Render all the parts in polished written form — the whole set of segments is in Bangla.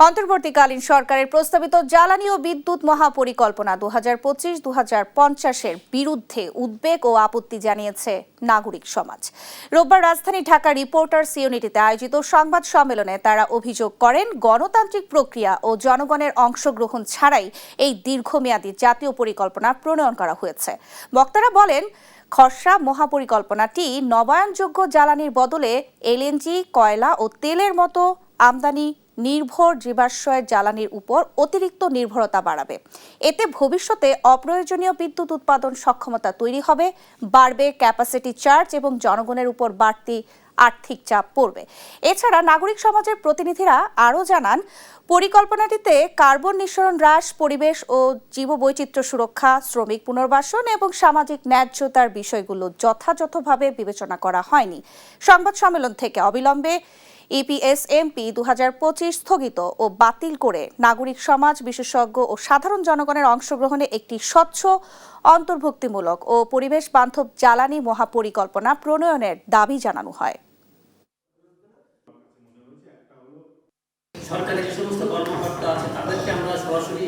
অন্তর্বর্তীকালীন সরকারের প্রস্তাবিত জ্বালানি ও বিদ্যুৎ মহাপরিকল্পনা 2025-2050-এর বিরুদ্ধে উদ্বেগ ও আপত্তি জানিয়েছে নাগরিক সমাজ। রোববার রাজধানী ঢাকা রিপোর্টার্স ইউনিটিতে আয়োজিত সংবাদ সম্মেলনে তারা অভিযোগ করেন, গণতান্ত্রিক প্রক্রিয়া ও জনগণের অংশগ্রহণ ছাড়াই এই দীর্ঘমেয়াদী জাতীয় পরিকল্পনা প্রণয়ন করা হয়েছে। বক্তারা বলেন, খসড়া মহাপরিকল্পনাটি নবায়নযোগ্য জ্বালানির বদলে এলএনজি, কয়লা ও তেলের মতো আমদানি নির্ভর জীবাশ্ময়ের জ্বালানির উপর অতিরিক্ত নির্ভরতা বাড়াবে। এতে ভবিষ্যতে অপ্রয়োজনীয় বিদ্যুৎ উৎপাদন সক্ষমতা তৈরি হবে, বাড়বে ক্যাপাসিটি চার্জ এবং জনগণের উপর বাড়তি আর্থিক চাপ পড়বে। এছাড়া নাগরিক সমাজের প্রতিনিধিরা আরও জানান, পরিকল্পনাটিতে কার্বন নিঃসরণ হ্রাস, পরিবেশ ও জীববৈচিত্র্য সুরক্ষা, শ্রমিক পুনর্বাসন এবং সামাজিক ন্যায্যতার বিষয়গুলো যথাযথভাবে বিবেচনা করা হয়নি। সংবাদ সম্মেলন থেকে অবিলম্বে ইপিএসএমপি 2025 স্থগিত ও বাতিল করে নাগরিক সমাজ, বিশেষজ্ঞ ও সাধারণ জনগণের অংশগ্রহণে একটি স্বচ্ছ, অন্তর্ভুক্তিমূলক ও পরিবেশ বান্ধব জ্বালানি মহাপরিকল্পনা প্রণয়নের দাবি জানানো হয়। সরকারের যে সমস্ত কর্মকর্তা আছে তাদেরকে আমরা সরাসরি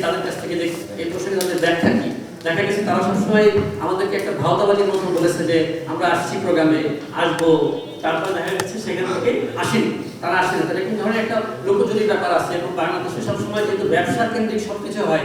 তাদের কাছ থেকে এই প্রশ্নের তাদের ব্যাখ্যা কি, দেখা গেছে তারা সবসময় আমাদেরকে একটা ভাওতাবাজির মতো বলেছে যে আমরা আসছি প্রোগ্রামে, আসবো, তারপর দেখা যাচ্ছে সেখান থেকে আসেনি, তারা আসেনি। তাদের কিন্তু ধরনের একটা লোকজনীর ব্যাপার আছে এবং বাংলাদেশে সবসময় যেহেতু ব্যবসা কেন্দ্রিক সবকিছু হয়,